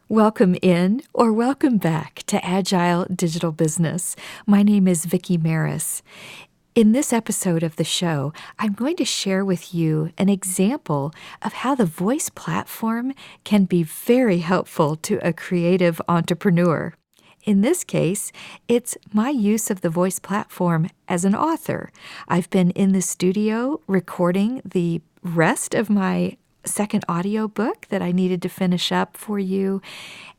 Welcome in or welcome back to Agile Digital Business. My name is Vickie Maris. In this episode of the show, I'm going to share with you an example of how the voice platform can be very helpful to a creative entrepreneur. In this case, it's my use of the voice platform as an author. I've been in the studio recording the rest of my second audiobook that I needed to finish up for you,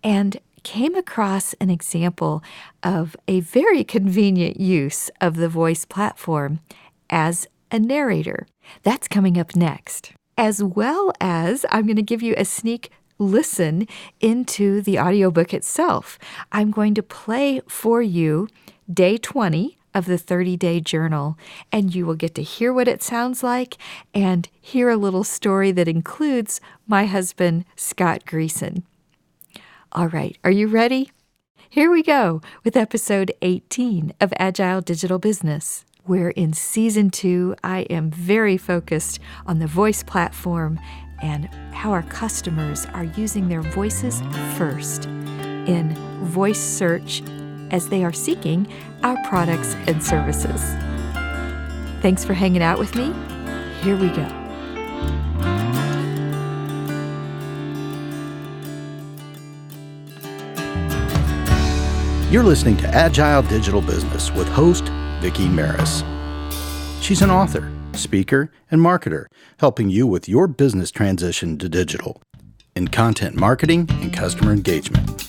and came across an example of a very convenient use of the voice platform as a narrator. That's coming up next, as well as I'm going to give you a sneak listen into the audiobook itself. I'm going to play for you day 20 of the 30-day journal, and you will get to hear what it sounds like and hear a little story that includes my husband, Scott Greeson. All right, are you ready? Here we go with episode 18 of Agile Digital Business, where in season 2, I am very focused on the voice platform and how our customers are using their voices first in voice search as they are seeking our products and services. Thanks for hanging out with me. Here we go. You're listening to Agile Digital Business with host Vickie Maris. She's an author, speaker, and marketer, helping you with your business transition to digital in content marketing and customer engagement.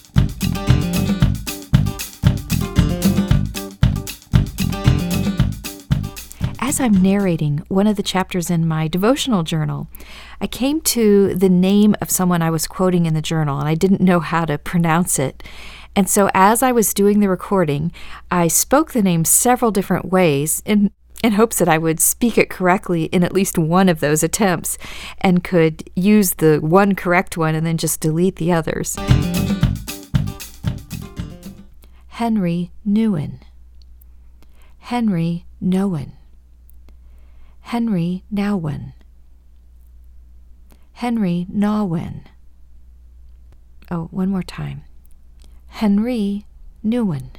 As I'm narrating one of the chapters in my devotional journal, I came to the name of someone I was quoting in the journal, and I didn't know how to pronounce it. And so as I was doing the recording, I spoke the name several different ways in hopes that I would speak it correctly in at least one of those attempts and could use the one correct one and then just delete the others. Henri Nouwen. Henri Nouwen. Henri Nouwen. Henri Nouwen. Oh, one more time. Henri Nouwen.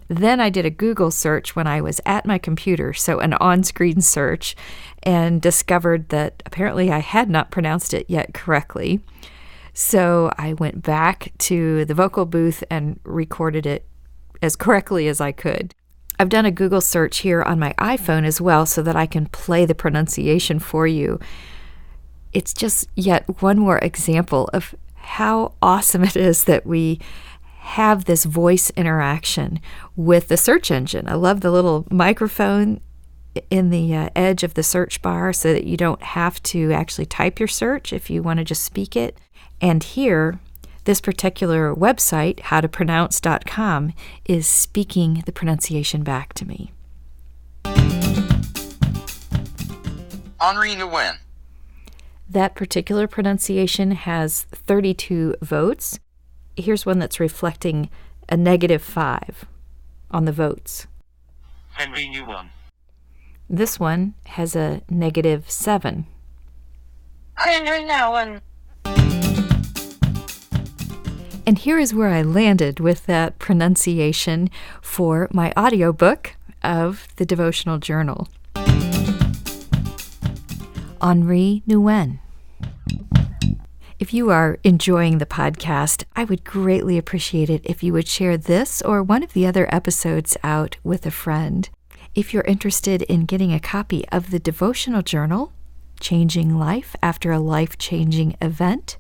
Then I did a Google search when I was at my computer, so an on-screen search, and discovered that apparently I had not pronounced it yet correctly. So I went back to the vocal booth and recorded it as correctly as I could. I've done a Google search here on my iPhone as well so that I can play the pronunciation for you. It's just yet one more example of how awesome it is that we have this voice interaction with the search engine. I love the little microphone in the edge of the search bar so that you don't have to actually type your search if you want to just speak it. And here, this particular website, howtopronounce.com, is speaking the pronunciation back to me. Henri Nouwen. That particular pronunciation has 32 votes. Here's one that's reflecting a -5 on the votes. Henri Nouwen. This one has a -7. Henri Nouwen. And here is where I landed with that pronunciation for my audiobook of the devotional journal. Henri Nouwen. If you are enjoying the podcast, I would greatly appreciate it if you would share this or one of the other episodes out with a friend. If you're interested in getting a copy of the devotional journal, Changing Life After a Life-Changing Event,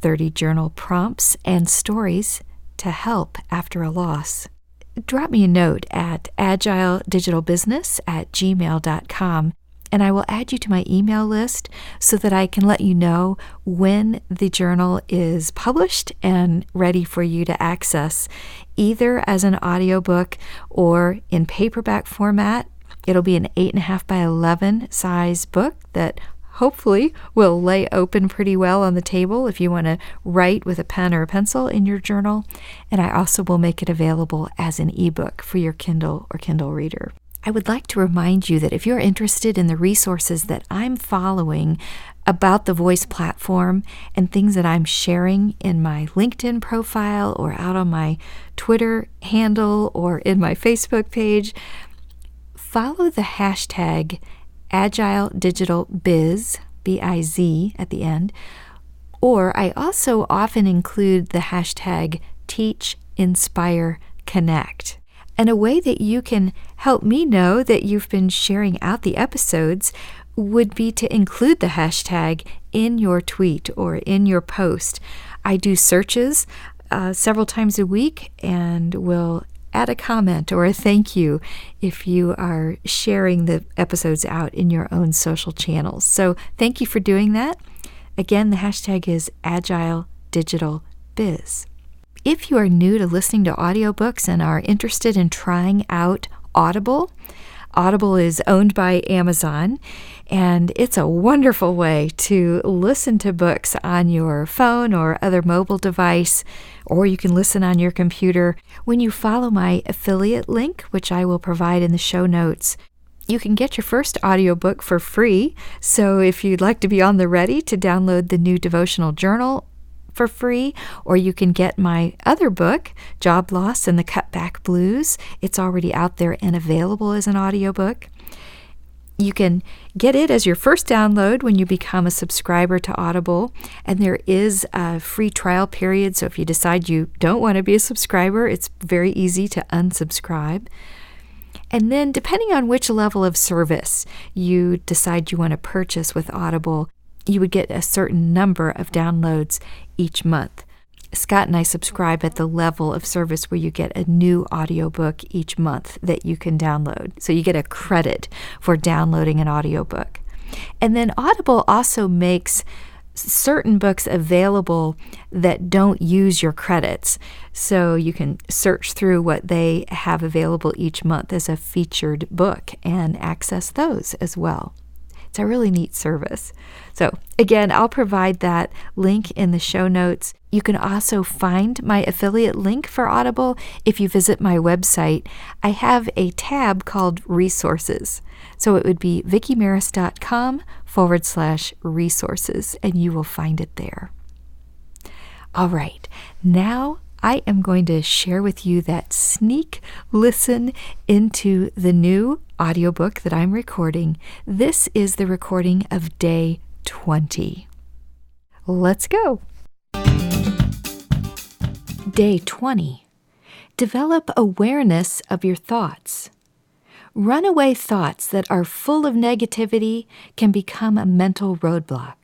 30 journal prompts and stories to help after a loss, drop me a note at agiledigitalbusiness@gmail.com, and I will add you to my email list so that I can let you know when the journal is published and ready for you to access, either as an audiobook or in paperback format. It'll be an 8.5 by 11 size book that hopefully will lay open pretty well on the table if you want to write with a pen or a pencil in your journal. And I also will make it available as an ebook for your Kindle or Kindle reader. I would like to remind you that if you're interested in the resources that I'm following about the voice platform and things that I'm sharing in my LinkedIn profile or out on my Twitter handle or in my Facebook page, follow the hashtag Agile Digital Biz, B-I-Z at the end, or I also often include the hashtag teachinspireconnect. And a way that you can help me know that you've been sharing out the episodes would be to include the hashtag in your tweet or in your post. I do searches several times a week and will add a comment or a thank you if you are sharing the episodes out in your own social channels. So thank you for doing that. Again, the hashtag is Agile Digital Biz. If you are new to listening to audiobooks and are interested in trying out Audible, Audible is owned by Amazon, and it's a wonderful way to listen to books on your phone or other mobile device, or you can listen on your computer. When you follow my affiliate link, which I will provide in the show notes, you can get your first audiobook for free. So if you'd like to be on the ready to download the new devotional journal for free, or you can get my other book, Job Loss and the Cutback Blues. It's already out there and available as an audiobook. You can get it as your first download when you become a subscriber to Audible, and there is a free trial period, so if you decide you don't want to be a subscriber, it's very easy to unsubscribe. And then, depending on which level of service you decide you want to purchase with Audible, you would get a certain number of downloads each month. Scott and I subscribe at the level of service where you get a new audiobook each month that you can download. So you get a credit for downloading an audiobook. And then Audible also makes certain books available that don't use your credits. So you can search through what they have available each month as a featured book and access those as well. It's a really neat service. So again, I'll provide that link in the show notes. You can also find my affiliate link for Audible if you visit my website. I have a tab called Resources. So it would be vickiemaris.com/resources, and you will find it there. All right, now I am going to share with you that sneak listen into the new audiobook that I'm recording. This is the recording of day 20. Let's go. Day 20. Develop awareness of your thoughts. Runaway thoughts that are full of negativity can become a mental roadblock.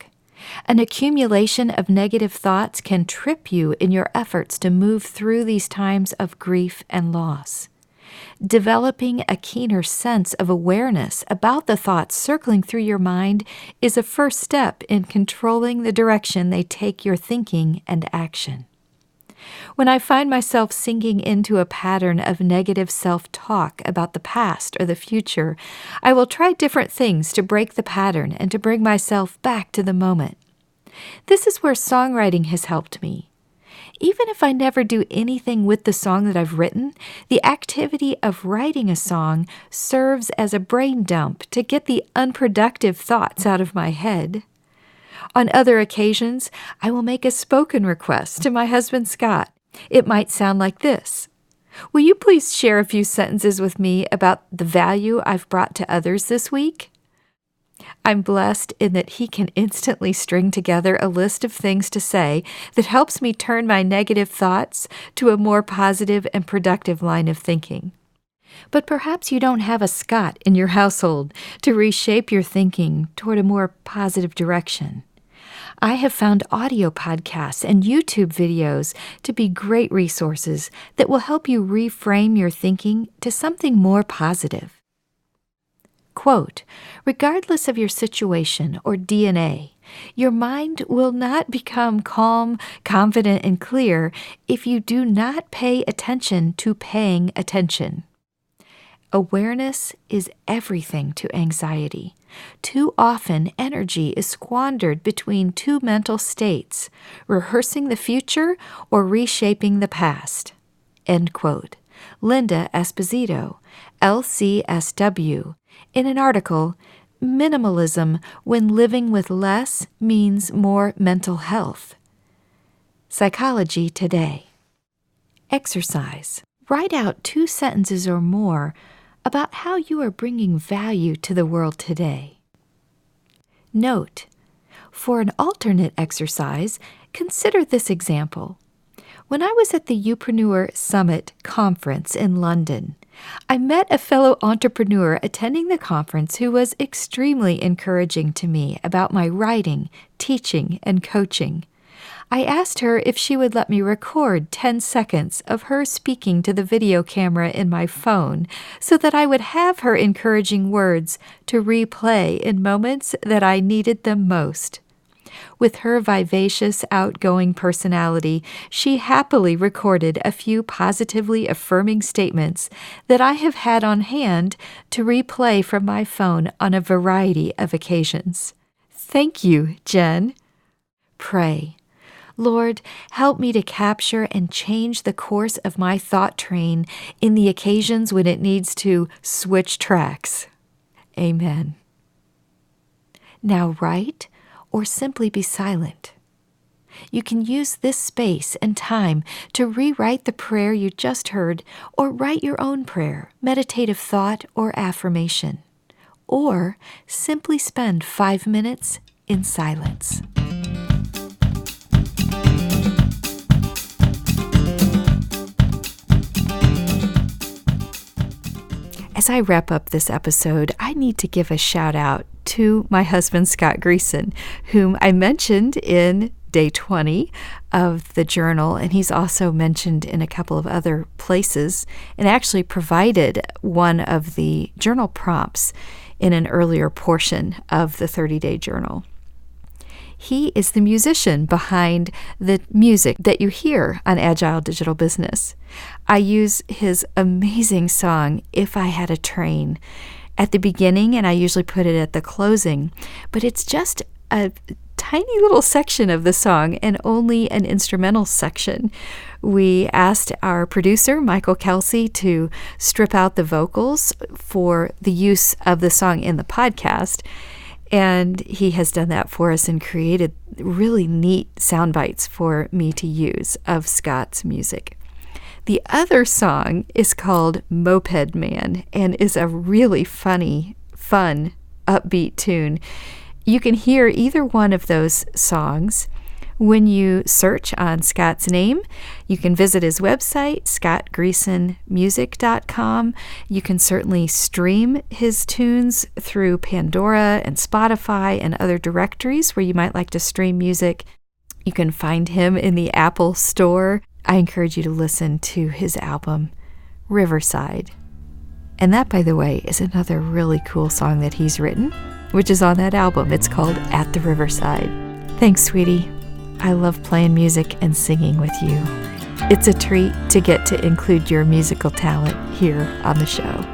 An accumulation of negative thoughts can trip you in your efforts to move through these times of grief and loss. Developing a keener sense of awareness about the thoughts circling through your mind is a first step in controlling the direction they take your thinking and action. When I find myself sinking into a pattern of negative self-talk about the past or the future, I will try different things to break the pattern and to bring myself back to the moment. This is where songwriting has helped me. Even if I never do anything with the song that I've written, the activity of writing a song serves as a brain dump to get the unproductive thoughts out of my head. On other occasions, I will make a spoken request to my husband, Scott. It might sound like this. Will you please share a few sentences with me about the value I've brought to others this week? I'm blessed in that he can instantly string together a list of things to say that helps me turn my negative thoughts to a more positive and productive line of thinking. But perhaps you don't have a Scott in your household to reshape your thinking toward a more positive direction. I have found audio podcasts and YouTube videos to be great resources that will help you reframe your thinking to something more positive. Quote, regardless of your situation or DNA, your mind will not become calm, confident, and clear if you do not pay attention to paying attention. Awareness is everything to anxiety. Too often, energy is squandered between two mental states, rehearsing the future or reshaping the past. End quote. Linda Espisito, LCSW, in an article, Minimalism When Living with Less Means More Mental Health. Psychology Today. Exercise. Write out 2 sentences or more about how you are bringing value to the world today. Note: for an alternate exercise, consider this example. When I was at the Youpreneur Summit conference in London, I met a fellow entrepreneur attending the conference who was extremely encouraging to me about my writing, teaching, and coaching. I asked her if she would let me record 10 seconds of her speaking to the video camera in my phone so that I would have her encouraging words to replay in moments that I needed them most. With her vivacious, outgoing personality, she happily recorded a few positively affirming statements that I have had on hand to replay from my phone on a variety of occasions. Thank you, Jen. Pray. Lord, help me to capture and change the course of my thought train in the occasions when it needs to switch tracks. Amen. Now write or simply be silent. You can use this space and time to rewrite the prayer you just heard or write your own prayer, meditative thought, or affirmation. Or simply spend 5 minutes in silence. As I wrap up this episode, I need to give a shout out to my husband, Scott Greeson, whom I mentioned in day 20 of the journal, and he's also mentioned in a couple of other places, and actually provided one of the journal prompts in an earlier portion of the 30-day journal. He is the musician behind the music that you hear on Agile Digital Business. I use his amazing song, If I Had a Train, at the beginning, and I usually put it at the closing, but it's just a tiny little section of the song and only an instrumental section. We asked our producer, Michael Kelsey, to strip out the vocals for the use of the song in the podcast, and he has done that for us and created really neat sound bites for me to use of Scott's music. The other song is called Moped Man and is a really funny, fun, upbeat tune. You can hear either one of those songs when you search on Scott's name. You can visit his website, scottgreesonmusic.com. You can certainly stream his tunes through Pandora and Spotify and other directories where you might like to stream music. You can find him in the Apple Store. I encourage you to listen to his album, Riverside. And that, by the way, is another really cool song that he's written, which is on that album. It's called At the Riverside. Thanks, sweetie. I love playing music and singing with you. It's a treat to get to include your musical talent here on the show.